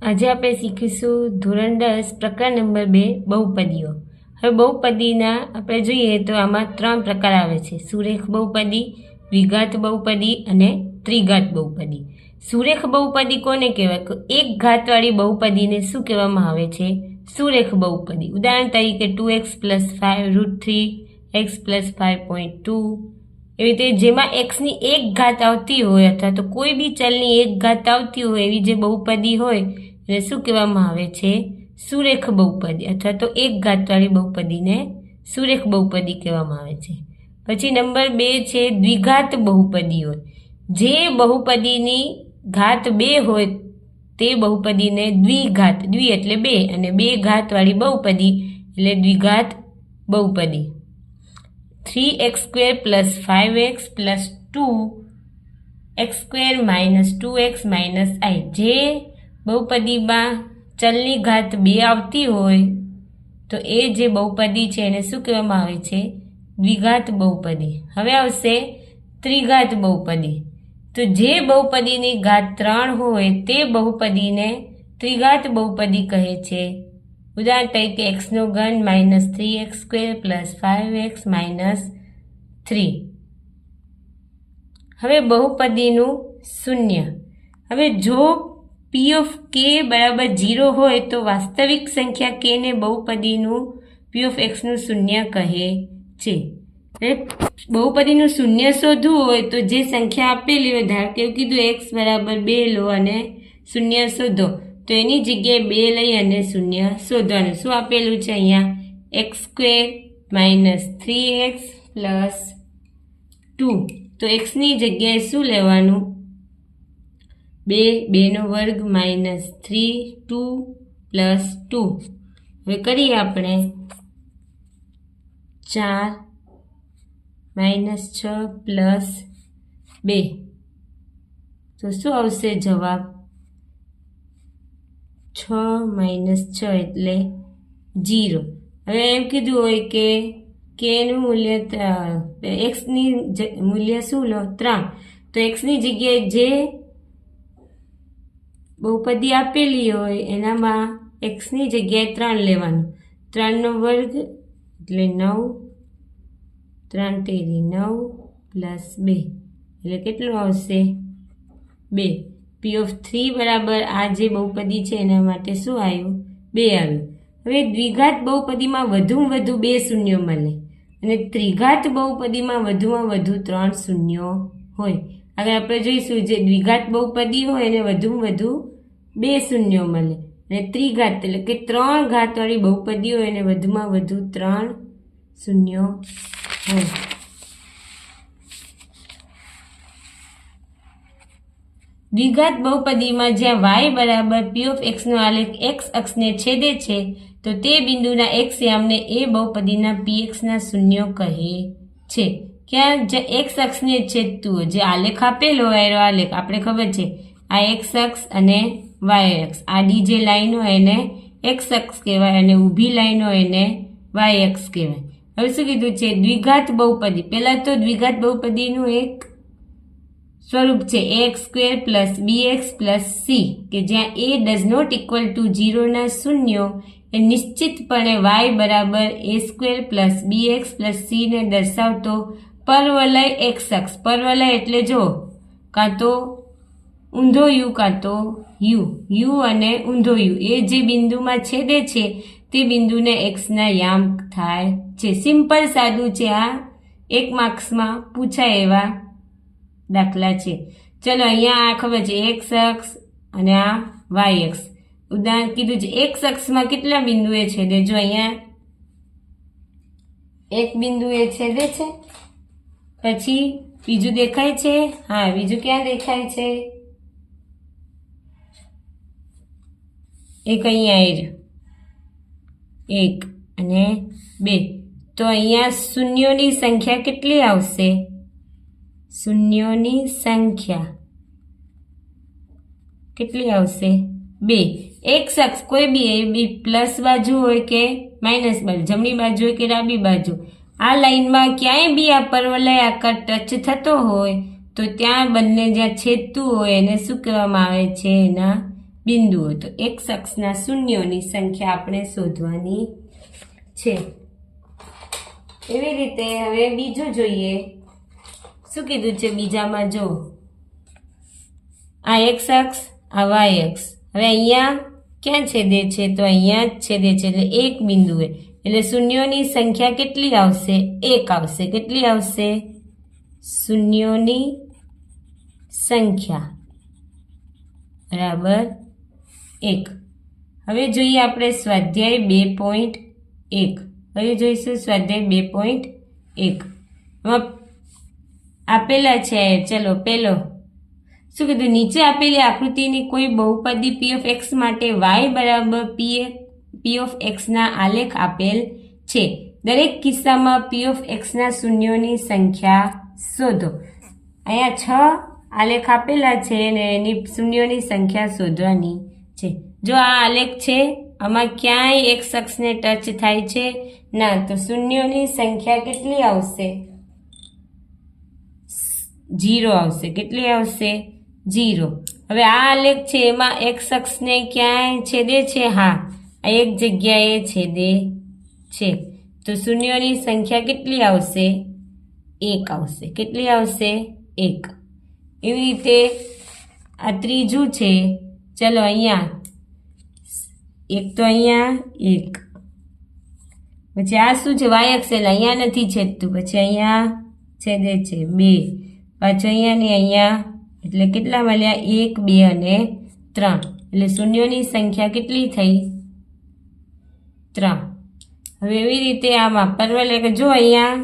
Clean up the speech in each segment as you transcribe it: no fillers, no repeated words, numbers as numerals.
આજે આપણે શીખીશું ધોરણ 10 પ્રકરણ નંબર 2 બહુપદીઓ. હવે બહુપદીના આપણે જોઈએ તો આમાં 3 પ્રકાર આવે છે: સુરેખ બહુપદી, દ્વિઘાત બહુપદી અને ત્રિઘાત બહુપદી. સુરેખ બહુપદી કોને કહેવાય? એક ઘાતવાળી બહુપદીને શું કહેવામાં આવે છે? સુરેખ બહુપદી. ઉદાહરણ તરીકે 2x + 5 √3 x + 5.2. એવી રીતે જેમાં એક્સની એક ઘાત આવતી હોય અથવા તો કોઈ બી ચલની એક ઘાત આવતી હોય એવી જે બહુપદી હોય એને શું કહેવામાં આવે છે? સુરેખ બહુપદી અથવા તો એક ઘાતવાળી બહુપદીને સુરેખ બહુપદી કહેવામાં આવે છે. પછી નંબર 2 છે દ્વિઘાત બહુપદી હોય. જે બહુપદીની ઘાત 2 હોય તે બહુપદીને દ્વિઘાત, દ્વિ એટલે 2 અને 2 ઘાતવાળી બહુપદી એટલે દ્વિઘાત બહુપદી. 3x² + 5x + 2x² - 2x - i. જે બહુપદીમાં ચલની ઘાત 2 આવતી હોય તો એ જે બહુપદી છે એને શું કહેવામાં આવે છે? દ્વિઘાત બહુપદી. હવે આવશે ત્રિઘાત બહુપદી. તો જે બહુપદીની ઘાત 3 હોય તે બહુપદીને ત્રિઘાત બહુપદી કહે છે. ઉદાહરણ તરીકે x3 - 3x² + 5x - 3. હવે બહુપદીનું શૂન્ય. હવે જો p of k = 0 હોય તો વાસ્તવિક સંખ્યા k ને બહુપદીનું p of x નું શૂન્ય કહે છે. બહુપદીનું શૂન્ય શોધવું હોય તો જે સંખ્યા આપેલી હોય, ધારો કે કીધું x = 2 લો અને શૂન્ય શોધો, તો એની જગ્યાએ 2 લઈ અને શૂન્ય શોધવાનું. શું આપેલું છે અહીંયા? x² - 3x + 2. તો x ની જગ્યાએ શું લેવાનું? 2, 2 નો વર્ગ - 3, 2 + 2. હવે કરીએ આપણે 4 - 6 + 2. તો શું આવશે જવાબ? 6 - 6 એટલે 0. હવે એમ કીધું હોય કે k નું મૂલ્ય x ની મૂલ્ય શું લો? 3. તો x ની જગ્યાએ જે બહુપદી આપેલી હોય એનામાં x ની જગ્યાએ 3 લેવાનું. 3 નો વર્ગ એટલે 9, 3 તેરી 9 + 2 એટલે કેટલું આવશે? 2. p of 3 બરાબર આ જે બહુપદી છે એના માટે શું આવ્યું? 2 આવ્યું. હવે દ્વિઘાત બહુપદીમાં વધુમાં વધુ 2 શૂન્યો મળે અને ત્રિઘાત બહુપદીમાં વધુમાં વધુ 3 શૂન્યો હોય. આગળ આપણે જોઈશું જે દ્વિઘાત બહુપદી હોય એને વધુમાં વધુ 2 શૂન્યો મળે અને ત્રિઘાત એટલે કે 3 ઘાતવાળી બહુપદી હોય એને વધુમાં વધુ 3 શૂન્યો હોય. દ્વિઘાત બહુપદીમાં જ્યાં y બરાબર p of x નો આલેખ x અક્ષને છેદે છે તો તે બિંદુના x યામને એ બહુપદીના px ના શૂન્યો કહે છે. ક્યાં? જે x અક્ષને છેદતું હોય, જે આલેખ આપેલો હોય એનો આલેખ આપણે ખબર છે આ x અક્ષ અને y અક્ષ. આડી જે લાઈન હોય એને x અક્ષ કહેવાય અને ઊભી લાઈન હોય એને y અક્ષ કહેવાય. હવે શું કીધું છે? દ્વિઘાત બહુપદી. પહેલા તો દ્વિઘાત બહુપદીનું એક સ્વરૂપ છે ax² + bx + c, કે જ્યાં a ≠ 0 ના શૂન્યો એ નિશ્ચિતપણે y બરાબર a² + bx + c ને દર્શાવતો પરવલય x અક્ષ. પરવલય એટલે જો કાં તો ઊંધો u કાં તો u અને ઊંધો u એ જે બિંદુમાં છેદે છે તે બિંદુને x ના યામ થાય છે. સિમ્પલ સાદું છે. આ 1 માર્ક્સમાં પૂછાય એવા દાખલા છે. ચલો અહીંયા આ ખબર છે x અક્ષ અને આ y અક્ષ. ઉદાહરણ કીધું છે x અક્ષમાં કેટલા બિંદુએ છેદે? જો અહીંયા એક બિંદુએ છેદે છે, પછી બીજું દેખાય છે? હા, બીજું ક્યાં દેખાય છે? એક અહીંયા 1 અને 2. તો અહીંયા શૂન્યોની સંખ્યા કેટલી આવશે? શૂન્યોની સંખ્યા કેટલી આવશે? 2. x અક્ષ કોઈ બી પ્લસ બાજુ હોય કે માઇનસ બાજુ, જમણી બાજુ હોય કે ડાબી બાજુ, આ લાઈનમાં ક્યાંય બી આ પરવલય આકાર ટચ થતો હોય તો ત્યાં બંને જ્યાં છેદતું હોય એને શું કહેવામાં આવે છે? એના બિંદુઓ, તો એક્સ અક્ષના શૂન્યોની સંખ્યા આપણે શોધવાની છે. એવી રીતે હવે બીજું જોઈએ. શું કીધું છે બીજામાં? જો આ એક્સ અક્ષ, આ વાય અક્ષ. હવે અહીંયા ક્યાં છેદે છે? તો અહીંયા જ છેદે છે, એટલે એક બિંદુએ, એટલે શૂન્યોની સંખ્યા કેટલી આવશે? એક આવશે. કેટલી આવશે? શૂન્યોની સંખ્યા બરાબર 1. હવે જોઈએ આપણે સ્વાધ્યાય 2.1. હવે જોઈશું સ્વાધ્યાય 2.1. એમાં આપેલા છે, ચલો પેલો શું કીધું? નીચે આપેલી આકૃતિની કોઈ બહુપદી p of x માટે y બરાબર p of x ના આલેખ આપેલ છે. દરેક કિસ્સામાં p of x ના શૂન્યોની સંખ્યા શોધો. અહીંયા 6 આલેખ આપેલા છે અને એની શૂન્યોની સંખ્યા શોધવાની છે. જો આ આલેખ છે, આમાં ક્યાંય x અક્ષને ટચ થાય છે ના, તો શૂન્યોની સંખ્યા કેટલી આવશે? 0 આવશે. કેટલી આવશે? 0. હવે આ આલેખ છે એમાં x અક્ષને ક્યાંય છેદે છે? હા, આ એક જગ્યાએ છેદે છે, તો શૂન્યોની સંખ્યા કેટલી આવશે? 1 આવશે. કેટલી આવશે? 1. એવી રીતે આ ત્રીજું છે. ચલો અહીંયા એક, તો અહીંયા 1. પછી આ શું છે? વાય અક્ષ, એટલે અહીંયા નથી છેદતું, પછી અહીંયા છેદે છે 2, પાછું અહીંયા ને અહીંયા, એટલે કેટલા મળ્યા? 1, 2 અને 3. એટલે શૂન્યોની સંખ્યા કેટલી થઈ? 3. હવે એવી રીતે આમાં પરવલય, જો અહીંયા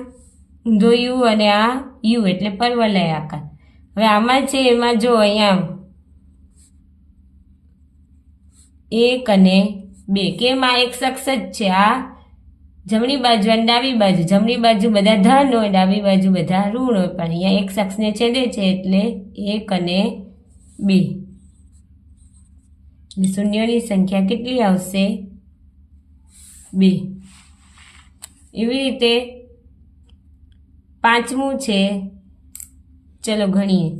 ઊંધો યુ અને આ યુ એટલે પરવલય આકાર. હવે આમાં છે એમાં જો અહીંયા 1 અને 2, કેમ? આ એક અક્ષ જ છે. આ જમણી બાજુ અને ડાબી બાજુ, જમણી બાજુ બધા ધન હોય, ડાબી બાજુ બધા ઋણ હોય, પણ અહીંયા એક અક્ષને છેદે છે એટલે 1 અને 2. શૂન્યોની સંખ્યા કેટલી આવશે? 2. એવી રીતે પાંચમું છે. ચલો ગણીએ.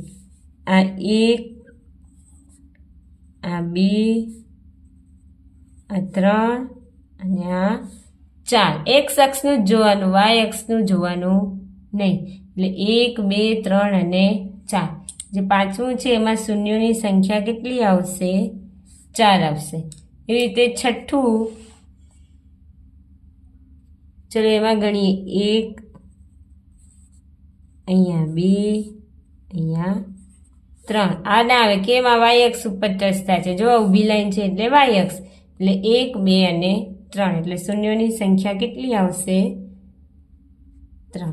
આ 1, આ 2, આ 3 અને આ 4. એક્સ અક્ષનું જ જોવાનું, વાય અક્ષનું જોવાનું નહીં. એટલે 1, 2, 3 અને 4. જે પાંચમું છે એમાં શૂન્યોની સંખ્યા કેટલી આવશે? 4 આવશે. એવી રીતે છઠ્ઠું, ચલો એમાં ગણીએ. 1, અહીંયા 2, અહીંયા 3. આ ના આવે, કેમ? આ વાય અક્ષ ઉપર ટચતા છે. જો ઊભી લાઈન છે એટલે વાય અક્ષ, એટલે 1, 2 અને 3. એટલે શૂન્યોની સંખ્યા કેટલી આવશે? 3.